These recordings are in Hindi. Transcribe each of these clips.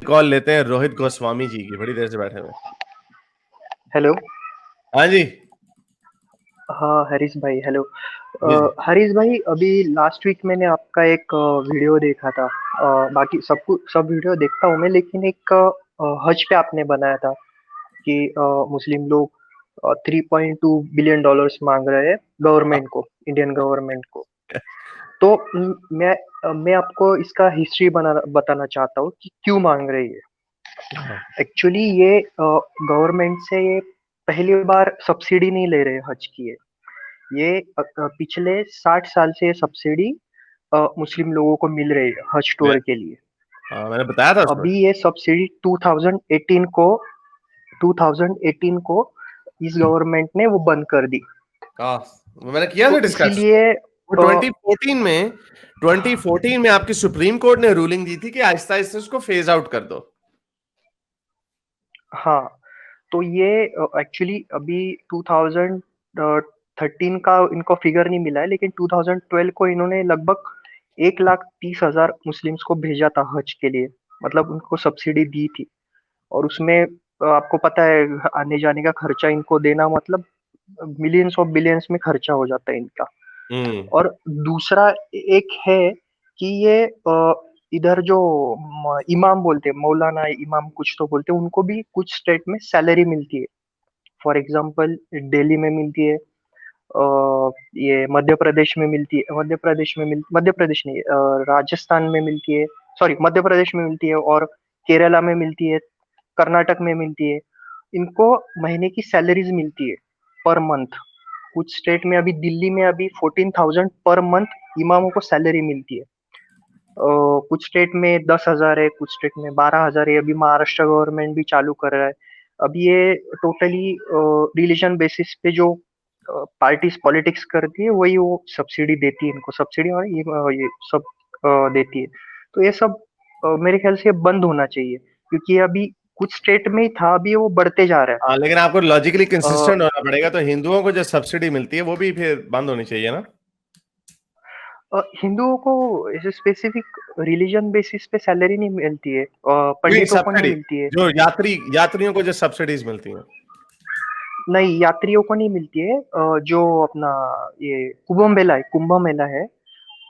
कॉल लेते हैं रोहित गोस्वामी जी की, बड़ी देर से बैठे हुए। हेलो। हाँ जी। हाँ हरीश भाई, हेलो। जी जी। हरीश भाई, अभी लास्ट वीक मैंने आपका एक वीडियो देखा था। बाकी सब वीडियो देखता हूँ मैं, लेकिन एक हज पे आपने बनाया था कि मुस्लिम लोग 3.2 बिलियन डॉलर्स मांग रहे हैं गवर्नमेंट को, इंडियन गवर्नमेंट को। तो मैं आपको इसका हिस्ट्री बताना चाहता हूँ कि क्यों मांग रही है। हाँ। एक्चुअली ये गवर्नमेंट से ये पहली बार सब्सिडी नहीं ले रहे हज की। ये पिछले 60 साल से ये सब्सिडी मुस्लिम लोगों को मिल रही है हज मैं टूर के लिए। मैंने बताया था उसमें। अभी ये सब्सिडी 2018 को इस गवर्नमेंट ने वो बंद कर दी। हाँ, मैंने किया था तो डिस्कस। इसीलिए वो 2014 में आपकी सुप्रीम कोर्ट ने रूलिंग दी थी कि आहिस्ता आहिस्ता इसको फेज आउट कर दो। हाँ, तो ये एक्चुअली अभी 2013 का इनको फिगर नहीं मिला है, लेकिन 2012 को इन्होंने लगभग 1,30,000 मुस्लिम्स को भेजा था हज के लिए। मतलब उनको सब्सिडी दी थी। और उसमें आपको पता है, आने जाने का खर्चा इनको देना मतलब मिलियंस ऑफ बिलियंस में खर्चा हो जाता है इनका। हम्म। और दूसरा एक है कि ये इधर जो इमाम बोलते हैं, मौलाना इमाम कुछ तो बोलते हैं, उनको भी कुछ स्टेट में सैलरी मिलती है। फॉर एग्जाम्पल दिल्ली में मिलती है, ये मध्य प्रदेश नहीं, राजस्थान में मिलती है। सॉरी, मध्य प्रदेश में मिलती है, और केरला में मिलती है, कर्नाटक में मिलती है। इनको महीने की सैलरीज मिलती है पर मंथ। कुछ स्टेट में, अभी दिल्ली में अभी 14,000 पर मंथ इमामों को सैलरी मिलती है। कुछ स्टेट में 10,000 है, कुछ स्टेट में 12,000 है। अभी महाराष्ट्र गवर्नमेंट भी चालू कर रहा है। अभी ये टोटली रिलीजन बेसिस पे जो पार्टीज पॉलिटिक्स करती है, वही वो सब्सिडी देती है इनको। सब्सिडी और ये सब देती है। तो ये सब मेरे ख्याल से बंद होना चाहिए, क्योंकि ये अभी कुछ स्टेट में ही था, अभी वो बढ़ते जा रहा हाँ, लेकिन आपको लॉजिकली है। कंसिस्टेंट होना पड़ेगा, तो हिंदुओं को जो सब्सिडी मिलती है वो भी फिर बंद होनी चाहिए ना। हिंदुओं को ऐसे स्पेसिफिक रिलीजन बेसिस पे सैलरी नहीं मिलती है, नहीं, पंडितों को नहीं सब्सिडी मिलती है। जो यात्रियों को जो सब्सिडीज मिलती हैं। नहीं, यात्रियों को नहीं मिलती है। जो अपना ये कुंभ मेला है,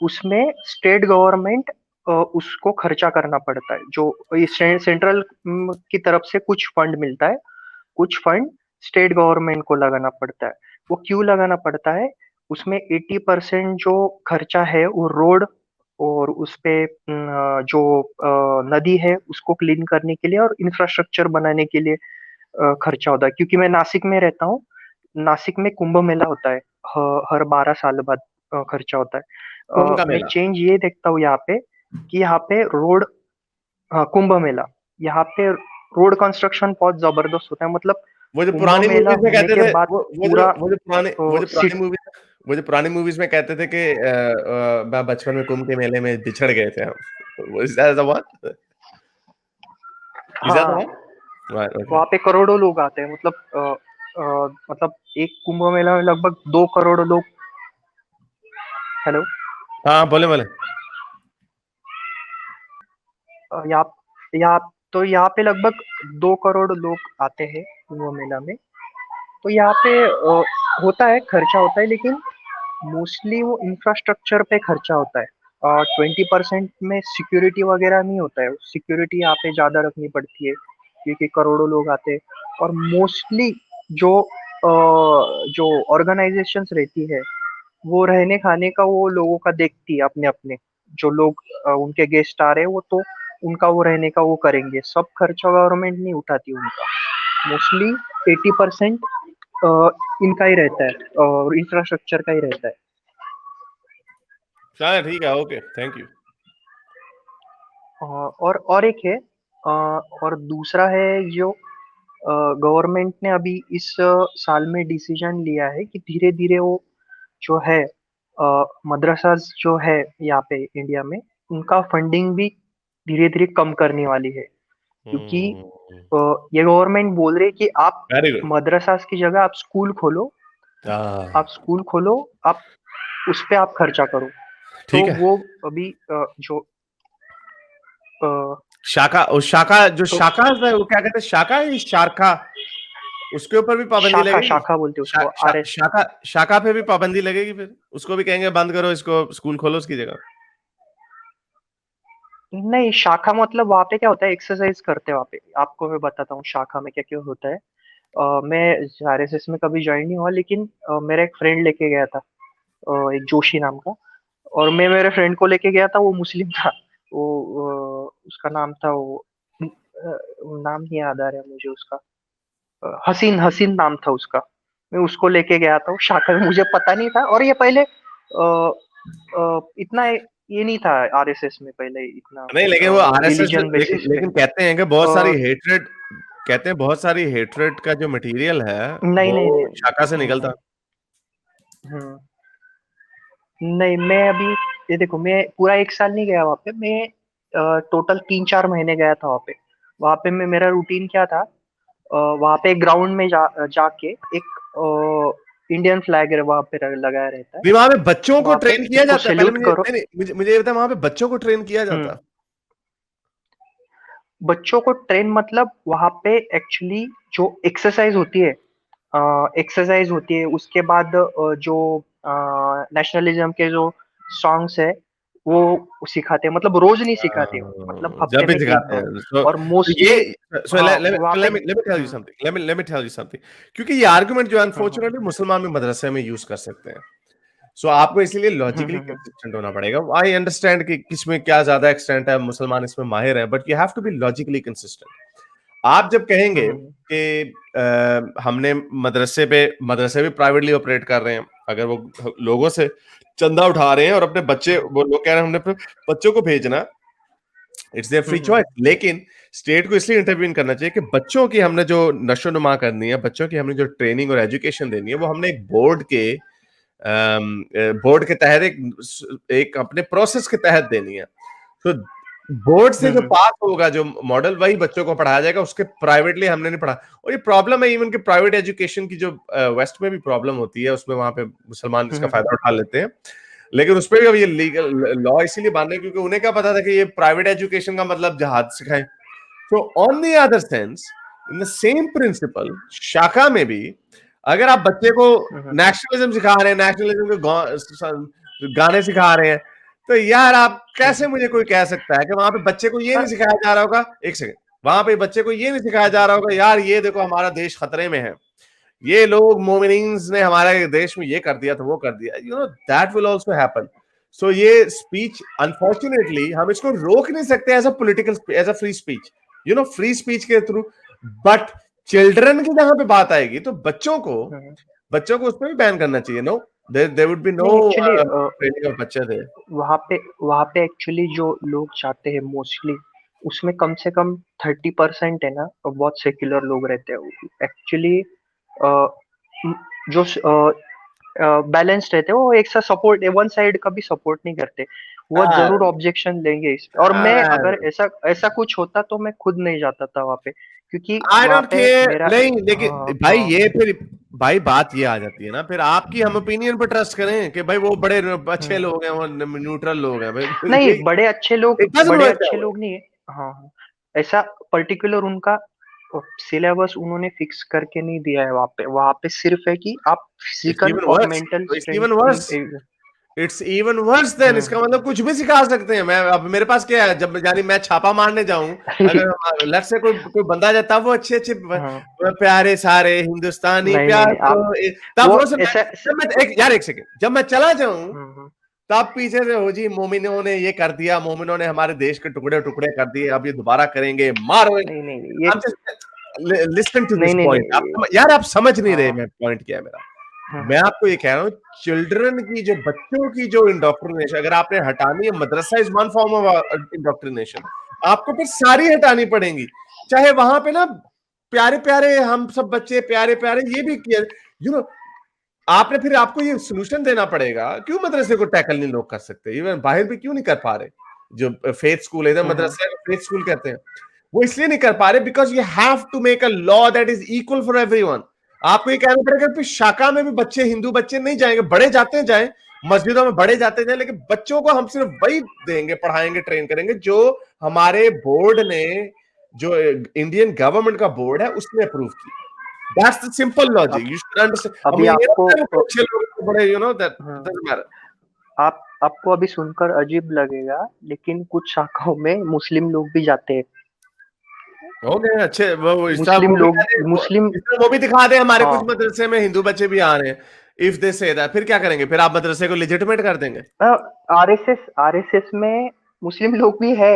उसमें स्टेट गवर्नमेंट उसको खर्चा करना पड़ता है। जो सेंट्रल की तरफ से कुछ फंड मिलता है, कुछ फंड स्टेट गवर्नमेंट को लगाना पड़ता है। वो क्यों लगाना पड़ता है? उसमें 80% जो खर्चा है वो रोड और उस पे जो नदी है उसको क्लीन करने के लिए और इंफ्रास्ट्रक्चर बनाने के लिए खर्चा होता है। क्योंकि मैं नासिक में रहता हूँ, नासिक में कुंभ मेला होता है। हर 12 साल बाद खर्चा होता है। कुंभ का मैं मेला। चेंज ये देखता हूँ यहाँ पे कि यहाँ पे रोड, हाँ कुंभ मेला, यहाँ पे रोड कंस्ट्रक्शन बहुत जबरदस्त होता है। मतलब वो जो कुंभ पुरानी मेला मूवीज में होने कहते के थे, बाद वो जो पूरा वो जो पुराने वो जो पुरानी सिट मूवीज वो जो पुरानी मूवीज में कहते थे कि बचपन में कुंभ के मेले में बिछड़ गए थे हम। Is that the one? Is that the हाँ, वन? Right, okay. वहाँ पे करोड़ों लोग आते हैं। मतलब मतलब एक कुंभ मेला में लगभग 2 करोड़ लोग। हेलो। हाँ, बोले बोले। यहाँ यहाँ तो यहाँ पे लगभग 2 करोड़ लोग आते हैं कुंभ मेला में। तो यहाँ पे होता है, खर्चा होता है, लेकिन मोस्टली वो इंफ्रास्ट्रक्चर पे खर्चा होता है। 20% में सिक्योरिटी वगैरह नहीं होता है। सिक्योरिटी यहाँ पे ज्यादा रखनी पड़ती है, क्योंकि करोड़ों लोग आते हैं। और मोस्टली जो जो ऑर्गेनाइजेशंस रहती है, वो रहने खाने का वो लोगों का देखती है अपने अपने। जो लोग उनके गेस्ट आ रहे हैं, वो तो उनका वो रहने का वो करेंगे। सब खर्चा गवर्नमेंट नहीं उठाती उनका। मोस्टली 80% इनका ही रहता है, और इंफ्रास्ट्रक्चर का ही रहता है। चलो ठीक है, ओके, थैंक यू। और एक है, और दूसरा है जो गवर्नमेंट ने अभी इस साल में डिसीजन लिया है कि धीरे धीरे वो जो है मदरसाज जो है यहाँ पे इंडिया में, उनका फंडिंग भी धीरे धीरे कम करने वाली है। क्योंकि ये गवर्नमेंट बोल रही है कि आप वेरी गुड। मदरसाज की जगह आप स्कूल खोलो। आप स्कूल खोलो, आप उस पे आप खर्चा करो। तो ठीक है। वो अभी जो शाखा जो तो शाखा है वो क्या कहते हैं, शाखा या शारखा, उसके ऊपर भी पाबंदी शाखा लगेगी? शाखा बोलते हैं शा, उसको, शा, आरएस। शाखा शाखा पे भी पाबंदी लगेगी फिर? उसको भी कहेंगे बंद करो, इसको स्कूल खोलो उसकी जगह? नहीं, शाखा मतलब वहाँ पे क्या होता है, एक्सरसाइज करते हैं वहाँ पे। आपको मैं बताता हूँ शाखा में क्या क्या होता है। मैं आरएसएस में कभी ज्वाइन नहीं हुआ, लेकिन मेरा एक फ्रेंड लेके गया था, एक जोशी नाम का। और मैं मेरे फ्रेंड को लेके गया था, वो मुस्लिम था। वो उसका नाम था वो, नाम नहीं याद आ रहा है मुझे उसका। हसीन हसीन नाम था उसका। मैं उसको लेके गया था वो शाखा में, मुझे पता नहीं था। और ये पहले इतना ये नहीं था आरएसएस में पहले, इतना नहीं, लेकिन वो आरएसएस, रिलीजन लेकिन बेसिस पे। लेकिन कहते हैं कि बहुत सारी हेट्रेड, कहते हैं बहुत सारी हेट्रेड का जो मटेरियल है नहीं वो नहीं नहीं। शाखा से निकलता। हम्म, नहीं, मैं अभी, ये देखो, मैं पूरा एक साल नहीं गया वहाँ पे। मैं टोटल 3-4 महीने गया था वहाँ पे। वहाँ पे मैं, मेरा रूटीन क्या था, वहाँ पे ग्राउंड में जाके एक इंडियन फ्लैग वहाँ पे लगाया रहता है। नहीं, वहां पे बच्चों को वहाँ पे ट्रेन किया उसको जाता है पहले, सैल्यूट मुझे करो। नहीं नहीं, मुझे ये बता, वहां पे बच्चों को ट्रेन किया जाता हम्म। है? बच्चों को ट्रेन मतलब वहाँ पे एक्चुअली जो एक्सरसाइज होती है, उसके बाद जो नेशनलिज्म के जो सॉन्ग्स है वो सिखाते हैं। मतलब रोज नहीं सिखाते, मतलब जब हफ्ते भी में एक दिखाते बार। हैं और तो ये, मोस्टली, so हाँ, वहाँ पे। let me tell you something, let me tell you something, क्योंकि ये आर्गुमेंट जो हम्म अनफॉर्चुनेटली मुसलमान भी मदरसे में यूज कर सकते हैं। सो आपको इसीलिए हम्म लॉजिकली हम्म कंसिस्टेंट होना पड़ेगा। आई अंडरस्टैंड कि किसमें क्या ज्यादा एक्सटेंट है, मुसलमान इसमें माहिर है, but you have to be logically consistent. आप जब कहेंगे हम्म कि हमने मदरसे भी प्राइवेटली ऑपरेट कर रहे हैं, अगर वो लोगों से चंदा उठा रहे हैं और अपने बच्चे, हम्म वो लोग कह रहे हैं हमने अपने बच्चों को भेजना, it's there free hmm choice. लेकिन स्टेट को इसलिए इंटरवीन करना चाहिए कि बच्चों की हमने जो नशो नुमा करनी है, बच्चों की हमने जो ट्रेनिंग और एजुकेशन देनी है, वो हमने एक बोर्ड के तहत, एक अपने प्रोसेस के तहत देनी है। तो बोर्ड से जो हम्म पास होगा जो मॉडल, वही बच्चों को पढ़ाया जाएगा, उसके प्राइवेटली हमने नहीं पढ़ा। और ये प्रॉब्लम है इवन कि प्राइवेट एजुकेशन की जो वेस्ट में भी प्रॉब्लम होती है, उसमें वहां पे मुसलमान इसका हम्म फायदा उठा लेते हैं। लेकिन उस पर भी अब ये लीगल लॉ इसीलिए बन रहे हैं क्योंकि उन्हें क्या पता था कि ये प्राइवेट एजुकेशन का मतलब जहाद सिखाएं। तो on the other sense, in the same principle, शाखा में भी अगर आप बच्चे को हम्म नेशनलिज्म सिखा रहे हैं, नेशनलिज्म के गाने सिखा रहे हैं, तो यार आप कैसे, हम्म मुझे कोई कह सकता है कि वहां पे बच्चे को ये नहीं हाँ, सिखाया जा रहा होगा, एक सेकंड, वहां पे बच्चे को ये नहीं सिखाया जा रहा होगा यार ये देखो हमारा देश खतरे में है, ये लोग मोमिनीन्स ने हमारे देश में ये कर दिया तो वो कर दिया, you know that will also happen. So ये स्पीच, अनफॉर्चुनेटली हम इसको रोक नहीं सकते as a political, as a free speech, you know, free speech के थ्रू। बट चिल्ड्रन की जहां पे बात आएगी तो हम्म। बच्चों को उस पर भी बैन करना चाहिए। No, there would be no नहीं, एक्चुअली ट्रेनिंग ऑफ बच्चे थे। वहाँ पे एक्चुअली जो लोग चाहते हैं मोस्टली, उसमें कम से कम 30% है ना, बहुत सेक्युलर लोग रहते हैं एक्चुअली। जो बैलेंस्ड रहते हैं, वो एक साथ सपोर्ट, वन साइड का भी सपोर्ट नहीं करते। वो जरूर हाँ, ऑब्जेक्शन लेंगे इस पे। और मैं, अगर ऐसा ऐसा कुछ होता तो मैं खुद नहीं जाता था वहाँ पे, क्योंकि आई वहाँ डोंट पे केयर। मेरा, नहीं, हाँ लेकिन भाई हाँ। ये फिर, भाई बात ये आ जाती है ना, फिर आपकी हम ओपिनियन पे ट्रस्ट करें कि भाई वो बड़े अच्छे हम्म। लोग हैं, वो न्यूट्रल लोग हैं भाई, नहीं, ये it doesn't बड़े work that अच्छे way। लोग नहीं है। हाँ हाँ। ऐसा पर्टिकुलर उनका सिलेबस उन्होंने फिक्स करके नहीं दिया है वहाँ पे। वहाँ पे सिर्फ है कि आप It's फिजिकल even और worse, mental it's even strength worse, it's even worse than. इसका मतलब कुछ भी सिखा सकते हैं। मैं अब मेरे पास क्या है, जब यानी मैं छापा मारने जाऊं, अगर लेट से कोई कोई बंदा जाता, वो अच्छे अच्छे हाँ। प्यारे सारे हिंदुस्तानी नहीं नहीं प्यार नहीं, तो आप तब वो वो सब ऐसा जब मैं एक यार एक सेकंड, जब मैं चला जाऊं हम्म। तब पीछे से हो जी मोमिनों ने ये कर दिया, मोमिनों ने हमारे देश के टुकड़े टुकड़े कर दिए, अब ये दोबारा करेंगे, मारो। नहीं नहीं नहीं, ये, आप जस्ट लिसन टू दिस नहीं नहीं पॉइंट, नहीं। यार आप समझ नहीं रहे हाँ। मैं पॉइंट क्या है मेरा। हम्म मैं आपको ये कह रहा हूँ, चिल्ड्रन की जो, बच्चों की जो इंडोक्ट्रिनेशन अगर आपने हटानी है, madrasa is one form of indoctrination, आपको फिर सारी हटानी पड़ेंगी। चाहे वहां पे ना प्यारे प्यारे हम सब बच्चे प्यारे प्यारे ये भी किया, यू नो, आपने फिर आपको ये सोल्यूशन देना पड़ेगा। क्यों मदरसे को टैकल नहीं लोग कर सकते, इवन बाहर भी क्यों नहीं कर पा रहे? जो फेथ स्कूल है, इधर हम्म मदरसा फेथ स्कूल कहते हैं, वो इसलिए नहीं कर पा रहे because you have to make a law that is equal for everyone. आपको ये कहना पड़ेगा कि शाखा में भी बच्चे, हिंदू बच्चे नहीं जाएंगे, बड़े जाते हैं जाए, मस्जिदों में बड़े जाते थे, लेकिन बच्चों को हम सिर्फ वही देंगे, पढ़ाएंगे, ट्रेन करेंगे जो हमारे बोर्ड ने, जो इंडियन गवर्नमेंट का बोर्ड है, उसने अप्रूव की। That's the simple logic, you should understand. अभी आपको बड़े यू नो दैट हाँ, डजंट मैटर। आपको अभी सुनकर अजीब लगेगा, लेकिन कुछ शाखाओं में मुस्लिम लोग भी जाते हैं। हो गए अच्छे, वो मुस्लिम लोग, मुस्लिम, वो भी दिखा दे, हमारे कुछ हाँ, मदरसे में हिंदू बच्चे भी आ रहे हैं। इफ दे से दैट, फिर क्या करेंगे? फिर आप मदरसे को लेजिटिमेट कर देंगे? आरएसएस में मुस्लिम लोग भी है।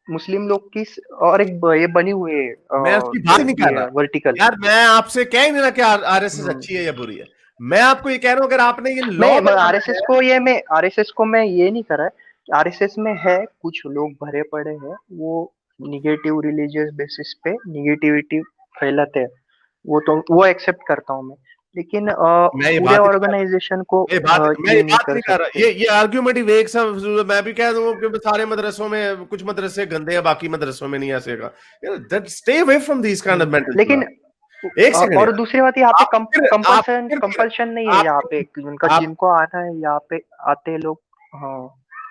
मुस्लिम लोग की और एक ये बनी हुई है, मैं उसकी बात नहीं कर ये रहा वर्टिकल। यार, मैं आपसे कह ही नहीं रहा कि आरएसएस अच्छी है या बुरी है। मैं आपको ये कह रहा हूं, अगर आपने ये लॉ मैं बनाना है। आरएसएस को मैं ये नहीं कर रहा। आरएसएस में है कुछ लोग भरे पड़े हैं, वो निगेटिव रिलीजियस बेसिस पे निगेटिविटी फैलाते हैं। वो एक्सेप्ट करता हूँ मैं, लेकिन मैं ये पूरे बात नहीं कर रहा, ऑर्गेनाइजेशन को मैं ये ये नहीं बात कर नहीं कर रहा, सकते। ये आर्ग्यूमेंट एक सब। मैं भी कह दूं कि सारे मदरसों में कुछ मदरसे गंदे हैं, बाकी मदरसों में नहीं ऐसे का। That stay away from these kind of लेकिन मेंटल। एक सेकंड और यार, दूसरी बात, यहाँ पे आप फिर आप फिर कंपल्शन नहीं है। आप यहाँ पे उनका आप जिनको आना है यहाँ पे आते हैं लोग। हाँ,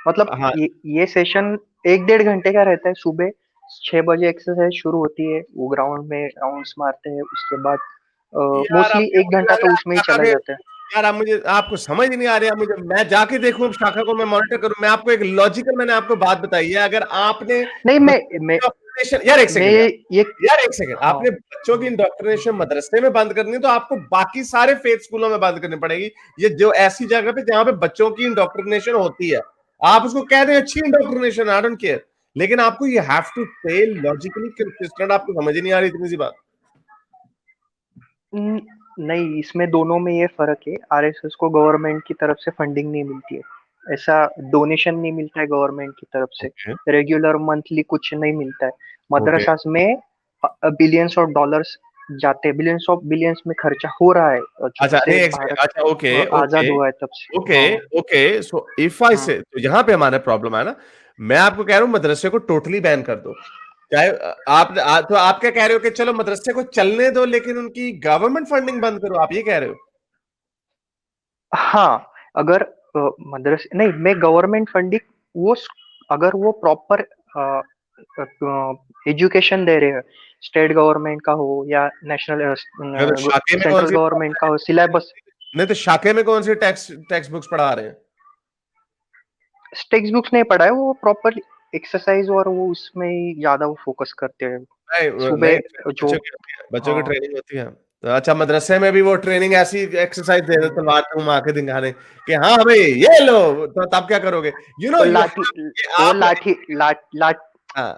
मतलब हाँ ये सेशन 1-1.5 घंटे का रहता है। सुबह 6 बजे एक्सरसाइज शुरू होती है, वो ग्राउंड में राउंड्स मारते हैं। उसके बाद यार, मोस्टली 1 घंटा तो उसमें ही चला जाता है। यार आप मुझे, आपको समझ ही नहीं आ रही है मुझे। मैं जाके देखूं शाखा को, मैं मॉनिटर करूं? मैं आपको एक लॉजिकल, मैंने आपको बात बताई है। अगर आपने नहीं, यार एक मैं सेकंड यार, ये एक सेकंड, हाँ, आपने बच्चों की इंडोक्ट्रिनेशन मदरसे में बंद करनी है, तो आपको बाकी सारे फेथ स्कूलों में बंद करनी पड़ेगी। ये जो ऐसी जगह पे जहां पे बच्चों की इंडोक्ट्रिनेशन होती है, आप उसको कह दें अच्छी इंडोक्ट्रिनेशन, आई डोंट केयर, लेकिन आपको ये have to stay logically consistent. आपको समझ ही नहीं आ रही इतनी सी बात। नहीं, इसमें दोनों में ये फर्क है। आरएसएस को गवर्नमेंट की तरफ से फंडिंग नहीं मिलती है, ऐसा डोनेशन नहीं मिलता है गवर्नमेंट की तरफ से। ओके रेगुलर मंथली कुछ नहीं मिलता है। ओके मदरसास में बिलियंस ऑफ डॉलर्स जाते हैं, बिलियंस में खर्चा हो रहा है जब अच्छा से नहीं, एक भारत अच्छा, ओके आजाद ओके हुआ है तब से। ओके हाँ, ओके, सो इफ आई हाँ, से, तो यहाँ पे हमारा प्रॉब्लम है ना। मैं आपको कह रहा हूँ मदरसे को टोटली बैन कर दो। चाहे तो आप क्या कह रहे हो कि चलो मदरसे को चलने दो, लेकिन उनकी गवर्नमेंट फंडिंग बंद करो, आप ये कह रहे हो? हाँ। अगर मदरसे नहीं, मैं गवर्नमेंट फंडिंग, वो अगर वो प्रॉपर एजुकेशन दे रहे हैं, स्टेट गवर्नमेंट का हो या नेशनल नहीं तो शाखे में कौन सेंट्रल सी गवर्नमेंट का हो, सिलेबस। नहीं तो शाखे में कौन सी टेक्स्ट बुक्स पढ़ा रहे हैं? टेक्स्ट बुक्स नहीं पढ़ा है, वो प्रॉपर एक्सरसाइज और वो उसमें ही ज्यादा वो फोकस करते हैं। नहीं नहीं, सुबह जो, बच्चों की हाँ, ट्रेनिंग होती है। तो अच्छा, मदरसे में भी वो ट्रेनिंग ऐसी एक्सरसाइज दे देते, तलवार पे घुमा के दिखाने कि हाँ भाई ये लो, तो तब क्या करोगे? यू नो वो यू लाठी, वो आप, लाठी लाठ लाठ हाँ,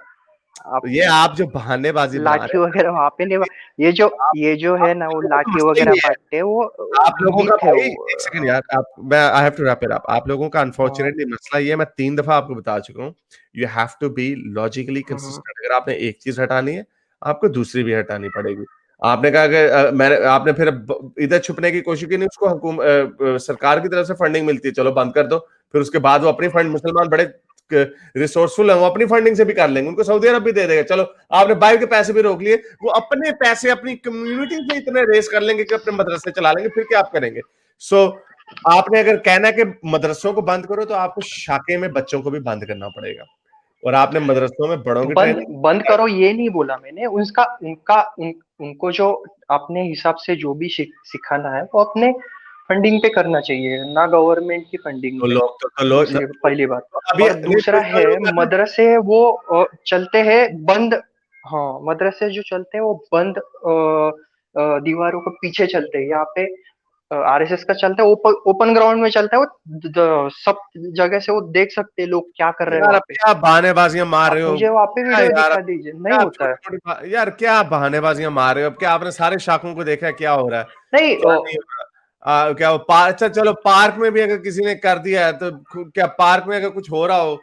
आप ये आप जो बहानेबाजी बना लाठी रहे वगैरह वहां पे नहीं। हो, ये जो आप है ना, वो लोगों का लाठी मसला वगैरह ये है, बांटते हैं, वो आप लोगों का मिथ है भाई, वो। एक सेकंड यार, आप, मैं I have to wrap it up. आप लोगों का हाँ, अनफॉर्चुनेटली मसला ये है, मैं 3 दफा आपको बता चुका हूँ, you have to be logically हाँ, कंसिस्टेंट। अगर आपने एक चीज हटानी है, आपको दूसरी भी हटानी पड़ेगी। आपने कहा कि मैंने, आपने फिर इधर छुपने की कोशिश की, नहीं उसको सरकार की तरफ से फंडिंग मिलती है, चलो बंद कर दो। फिर उसके बाद वो अपनी फंड, मुसलमान बड़े रिसोर्सफुल है, वो अपनी फंडिंग से भी कर लेंगे, उनको सऊदी अरब भी दे देगा। चलो, आपने बाहर के पैसे भी रोक लिए, वो अपने पैसे अपनी कम्युनिटी से इतने रेस कर लेंगे कि अपने मदरसे चला लेंगे, फिर क्या आप करेंगे? सो आपने अगर कहना है कि मदरसों को बंद करो, तो आपको शाखे में बच्चों को भी बंद करना पड़ेगा, और आपने मदरसों में बड़ों की बंद ट्रेनिंग। बंद करो ये नहीं बोला मैंने। उनको जो अपने हिसाब से जो भी सिखाना है, वो अपने फंडिंग पे करना चाहिए, ना गवर्नमेंट की फंडिंग तो पे। लोग तो लोग दूसरी पहली बात। तो अभी और नहीं, दूसरा है, लोग कहते हैं, मदरसे वो चलते हैं बंद। हाँ, मदरसे जो चलते हैं वो बंद दीवारों के पीछे चलते हैं। यहाँ पे आरएसएस का चलता है ओपन ग्राउंड में चलता है। वो सब जगह से वो देख सकते हैं लोग क्या कर रहे हैं यार वहां अब पे। क्या बहानेबाजियां मार आप रहे हो? मुझे वहां पे क्या वीडियो यार, दिखा अब दीजिए, नहीं क्या होता है। छोटी छोटी यार, क्या बहानेबाजियां मार रहे हो? अब क्या आपने सारे शाखों को देखा है क्या हो रहा है, नहीं, क्या नहीं हो रहा? क्या वो पार्क, अच्छा चलो पार्क में भी अगर किसी ने कर दिया है, तो क्या पार्क में अगर कुछ हो रहा हो,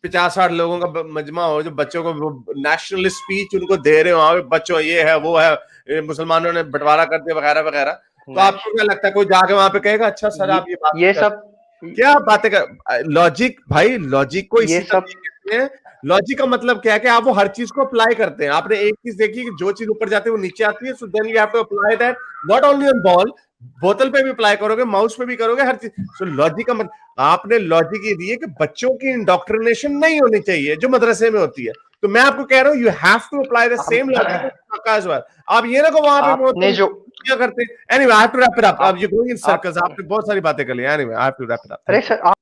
50-60 लोगों का मजमा हो, जो बच्चों को नेशनल स्पीच उनको दे रहे हो, वहां पे बच्चों ये है वो है, ये मुसलमानों ने बंटवारा कर दिया वगैरह वगैरह, तो नेश आपको क्या लगता है कोई जाके वहां पे कहेगा अच्छा सर ये आप ये बात ये कर, सब क्या बातें कर? लॉजिक भाई, लॉजिक को ये इसी सब तरह कहते हैं। लॉजिक का मतलब क्या है कि आप वो हर चीज को अप्लाई करते हैं। आपने एक चीज देखी कि जो चीज ऊपर जाती है वो नीचे आती है, so then you have to apply that, not only on ball बोतल पे भी अप्लाई करोगे, माउस पे भी करोगे, हर चीज। सो लॉजिक का आपने लॉजिक ये दी है कि बच्चों की इंडोक्ट्रिनेशन नहीं होनी चाहिए जो मदरसे में होती है। तो मैं आपको कह रहा हूँ, you have to apply the same logic as well. आप ये ना को वहां पे आपने जो क्या करते हैं। Anyway, I have to wrap it up. अब यू गोइंग इन आप सर्कल्स। आपने बहुत सारी बातें कर ली। Anyway, I have to wrap it up. अरे सर आप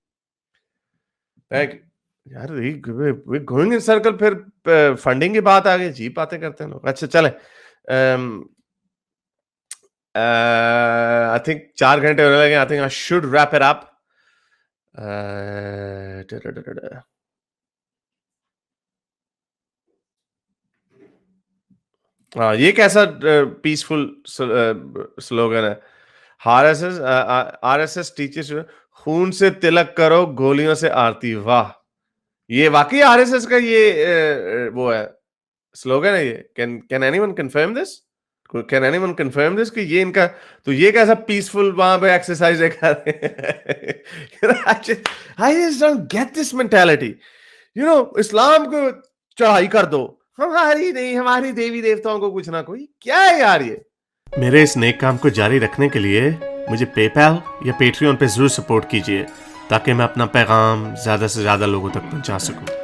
थैंक यू यार। वी गोइंग इन सर्कल, फिर फंडिंग की बात आ गई, जी बातें करते हैं लोग। अच्छा चले, आई थिंक 4 घंटे होने लगे। I think I should rap it up. हाँ, ये कैसा पीसफुल स्लोगन है। आरएसएस टीचर्स, खून से तिलक करो, गोलियों से आरती। वाह, ये वाकई आरएसएस का ये वो है, स्लोगन है ये। Can anyone confirm this? Can anyone confirm this कि ये इनका? तो ये कैसा पीसफुल वहां पे एक्सरसाइज कर रहे हैं? I just don't get this mentality. Islam को चढ़ाई कर दो, हमारी नहीं, हमारी देवी देवताओं को कुछ ना कोई। क्या है यार ये? मेरे इस नेक काम को जारी रखने के लिए मुझे पेपैल या पेट्रियन पे जरूर सपोर्ट कीजिए, ताकि मैं अपना पैगाम ज्यादा से ज्यादा लोगों तक पहुंचा सकूं।